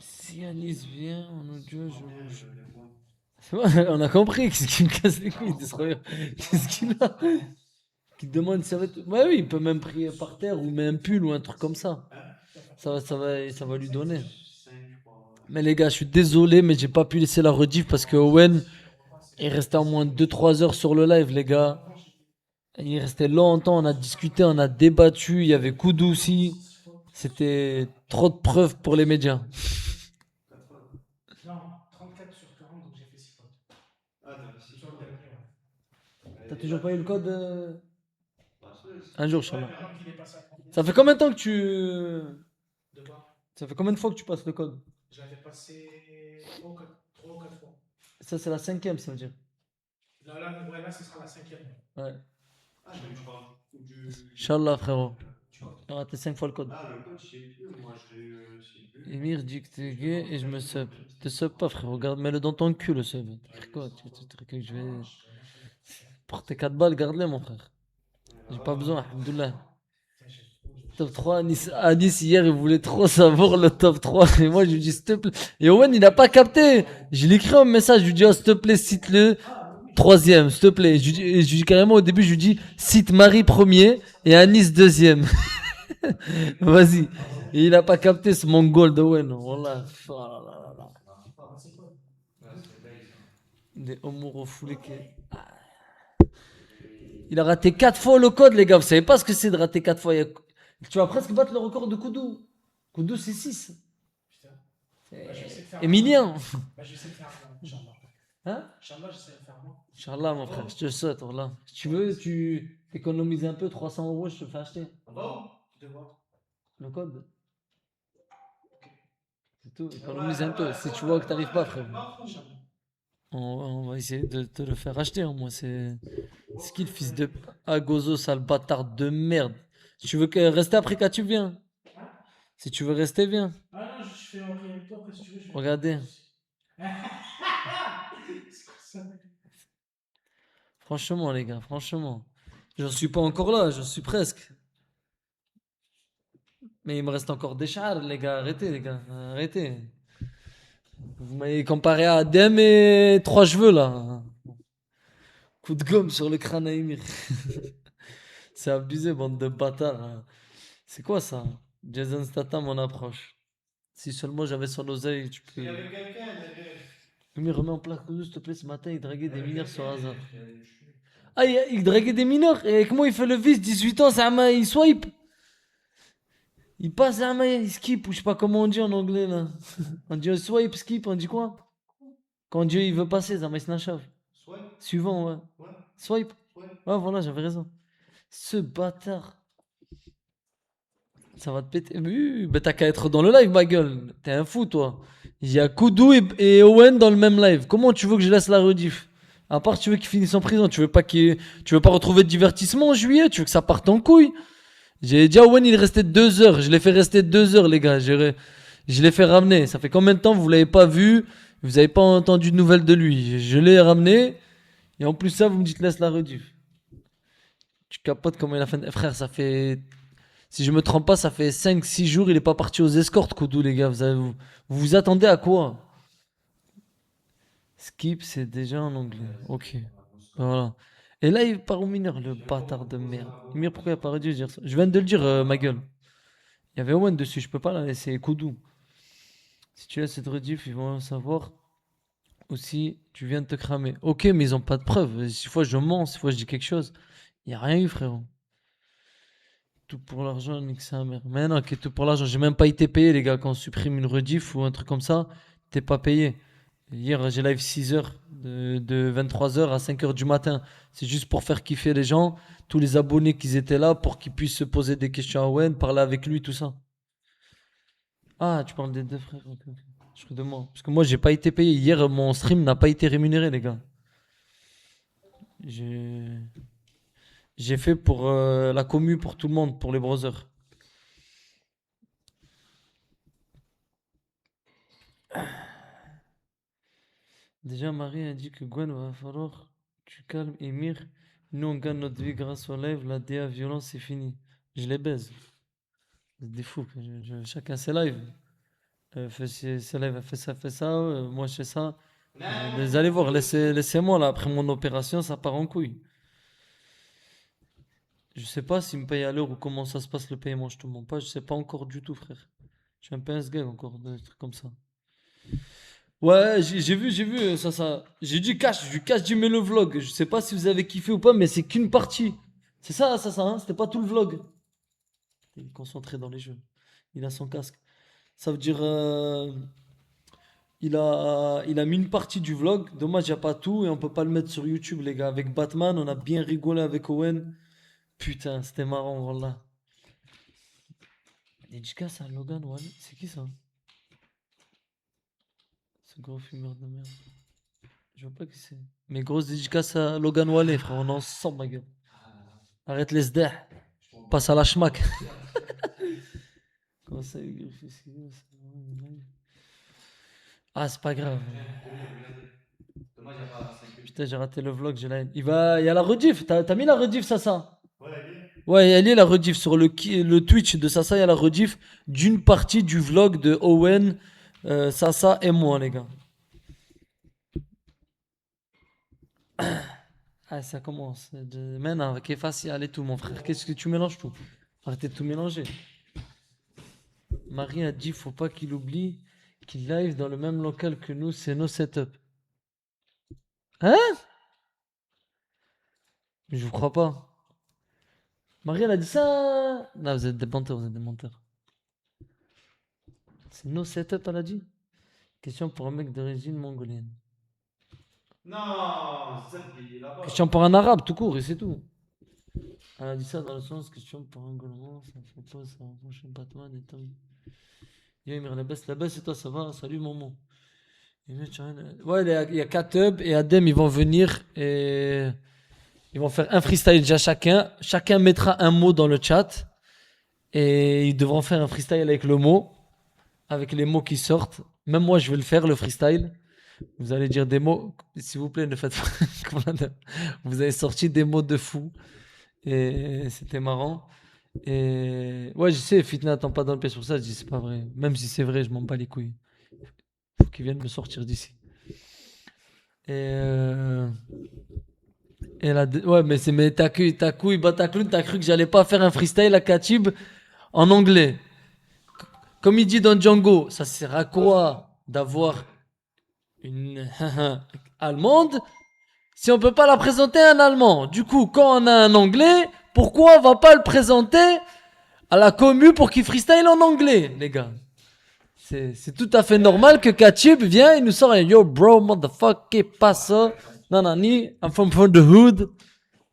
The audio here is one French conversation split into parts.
Si Anis vient en audio, C'est vrai, on a compris qu'est-ce qui me casse les couilles de ce regarde. Qu'est-ce qu'il a? Qui demande si ça va être. Ouais, oui, il peut même prier par terre ou mettre un pull ou un truc comme ça. Ça va lui donner. Mais les gars, je suis désolé, mais j'ai pas pu laisser la rediff parce que Owen est resté au moins 2-3 heures sur le live, les gars. Il est resté longtemps, on a discuté, on a débattu. Il y avait Koudou aussi. C'était trop de preuves pour les médias. T'as toujours pas eu le code un jour, Inch'Allah. Ça fait combien de temps que tu. Ça fait combien de fois que tu passes le code? Ça, c'est la cinquième, ça veut dire. Ouais. Inch'Allah, frérot. On a raté 5 fois le code. Emir dit que t'es gay et je me sub. Te sub pas, frérot. Regarde, mets-le dans ton cul, le sub. T'as quoi? Tu crois que je vais. Pour tes 4 balles, garde-les, mon frère. J'ai pas besoin, alhamdoulilah. Top 3, à Nice, hier, il voulait trop savoir le top 3. Et moi, je lui dis, s'il te plaît. Et Owen, il a pas capté. Je lui écrit un message, je lui dis, oh, s'il te plaît, cite-le. Troisième, s'il te plaît. Je lui dis carrément au début, je lui dis, cite Marie premier et Anis deuxième. Vas-y. Et il a pas capté ce mongol de Owen. Wallah. Oh là là là là. Des homos refoulés qui. Il a raté 4 fois le code, les gars. Vous savez pas ce que c'est de rater 4 fois. Tu vas presque battre le record de Koudou. Koudou, c'est 6. Emilien. Hein? Inch'Allah, mon frère, je te le souhaite. Wallah. Si tu veux, tu économises un peu, 300 euros, je te fais acheter. Le code. C'est tout. Économise un peu. Si tu vois que t'arrives pas, frère. On va essayer de te le faire acheter, au moins. C'est qui le fils de. Agozo, sale bâtard de merde. Si tu veux rester après quand tu viens. Si tu veux rester, viens. Regardez. Franchement, les gars, franchement. J'en suis pas encore là, j'en suis presque. Mais il me reste encore des chars, les gars. Arrêtez, les gars. Arrêtez. Vous m'avez comparé à Adem et 3 cheveux, là. Coup de gomme sur le crâne à Emir. C'est abusé, bande de bâtards, hein. C'est quoi ça? Jason Statham en approche. Si seulement j'avais son oseille, tu peux. Emir, remets en place, s'il te plaît, ce matin, il draguait des mineurs sur hasard. Ah, il draguait des mineurs. Et avec moi, il fait le vice, 18 ans, ça m'a. Il swipe. Il passe à main, il skip, ou je sais pas comment on dit en anglais là. On dit swipe, skip, on dit quoi? Quand Dieu il veut passer, ça m'a snachave. Suivant, ouais. Swipe. Ouais, voilà, j'avais raison. Ce bâtard. Ça va te péter. Mais oui, bah t'as qu'à être dans le live, ma gueule. T'es un fou, toi. Il y a Koudou et Owen dans le même live. Comment tu veux que je laisse la rediff? À part, tu veux qu'il finisse en prison. Tu veux pas retrouver de divertissement en juillet? Tu veux que ça parte en couille? J'ai dit à Owen, il restait 2 heures. Je l'ai fait rester 2 heures, les gars. Je l'ai fait ramener. Ça fait combien de temps que vous l'avez pas vu? Vous avez pas entendu de nouvelles de lui. Je l'ai ramené. Et en plus, ça, vous me dites laisse la rediff. Tu capotes comment il a fait. Frère, ça fait. Si je me trompe pas, ça fait 5-6 jours. Il est pas parti aux escortes, Koudou, les gars. Vous attendez à quoi? Skip, c'est déjà en anglais. Ok. Voilà. Et là, il part au mineur, le bâtard de merde. Mir, pourquoi il a pas dû dire ça? Je viens de le dire, ma gueule. Il y avait Owen dessus, je peux pas la laisser. Koudou. Si tu laisses cette rediff, ils vont savoir aussi, tu viens de te cramer. Ok, mais ils ont pas de preuves. Si fois je mens, si fois je dis quelque chose, il y a rien eu, frérot. Tout pour l'argent, nique sa mère. Mais non, que tout pour l'argent. J'ai même pas été payé, les gars. Quand on supprime une rediff ou un truc comme ça, t'es pas payé. Hier, j'ai live 6 heures, de 23 heures à 5 heures du matin. C'est juste pour faire kiffer les gens, tous les abonnés qui étaient là, pour qu'ils puissent se poser des questions à Owen, parler avec lui, tout ça. Ah, tu parles des deux frères. Ok, ok. Je crois de moi. Parce que moi, j'ai pas été payé. Hier, mon stream n'a pas été rémunéré, les gars. J'ai j'ai fait pour la commu, pour tout le monde, pour les browsers. Déjà, Marie a dit que Gwen va falloir que tu calmes Emir. Nous, on gagne notre vie grâce au live. La DA violence, c'est fini. Je les baise. C'est des fous. Chacun ses lives. Ses élèves, elle fait ça, moi je fais ça. Vous allez voir, laissez-moi là, après mon opération, ça part en couille. Je sais pas s'il me paye à l'heure ou comment ça se passe le paiement, je te mens pas, je sais pas encore du tout, frère. Je suis un peu un sgeg encore, des trucs comme ça. Ouais, j'ai vu ça. J'ai du cash, Jim et le vlog. Je sais pas si vous avez kiffé ou pas, mais c'est qu'une partie. C'est ça, hein, c'était pas tout le vlog. Il est concentré dans les jeux. Il a son casque. Ça veut dire, il a mis une partie du vlog. Dommage, il n'y a pas tout et on peut pas le mettre sur YouTube, les gars. Avec Batman, on a bien rigolé avec Owen. Putain, c'était marrant, voilà. Dédicace à Logan Wall. C'est qui ça? Ce gros fumeur de merde. Je vois pas qui c'est. Mais grosse dédicace à Logan Wallé, frère. On est ensemble, ma gueule. Arrête les sdah. Passe à la schmack. Comment ça, Hugo, ah, c'est pas grave. Putain, j'ai raté le vlog, j'ai la haine. Il y a la rediff. T'as mis la rediff, ça? Ouais, elle est la rediff sur le Twitch de Sasa. Il y a la rediff d'une partie du vlog de Owen, Sasa et moi, les gars. Ah, ça commence. Maintenant, ok, facile, allez tout, mon frère. Qu'est-ce que tu mélanges tout? Arrêtez de tout mélanger. Marie a dit, faut pas qu'il oublie qu'il live dans le même local que nous, c'est nos setups. Hein? Je vous crois pas. Marie, elle a dit ça. Non, vous êtes des menteurs, vous êtes des menteurs. C'est nos setups, elle a dit. Question pour un mec d'origine mongolienne. Non, c'est ça qui est là-bas. Question pour un arabe, tout court, et c'est tout. Elle a dit ça dans le sens, question pour un Gaulois, ça fait pas, ça rapproche Batman et Tom. Yo, Emir, la baisse, et toi, ça va? Salut, maman. Ouais, il y a 4 hubs et Adem, ils vont venir et ils vont faire un freestyle déjà chacun. Chacun mettra un mot dans le chat et ils devront faire un freestyle avec le mot, avec les mots qui sortent. Même moi, je vais le faire, le freestyle. Vous allez dire des mots, s'il vous plaît, ne faites pas. Vous avez sorti des mots de fou et c'était marrant. Et ouais, je sais, Fitna n'attend pas dans le pièce pour ça. Je dis, c'est pas vrai. Même si c'est vrai, je m'en bats les couilles. Faut qu'ils viennent me sortir d'ici. Et, ouais, mais ta couille, Batacloun, t'as cru que j'allais pas faire un freestyle à Katib en anglais. Comme il dit dans Django, ça sert à quoi d'avoir une allemande si on peut pas la présenter à un allemand? Du coup, quand on a un anglais, pourquoi on va pas le présenter à la commu pour qu'il freestyle en anglais, les gars? C'est tout à fait normal que Katib vienne et nous sort un yo bro, motherfucker, qu'est-ce ça? Nanani, I'm from the hood.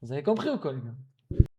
Vous avez compris ou quoi, les gars?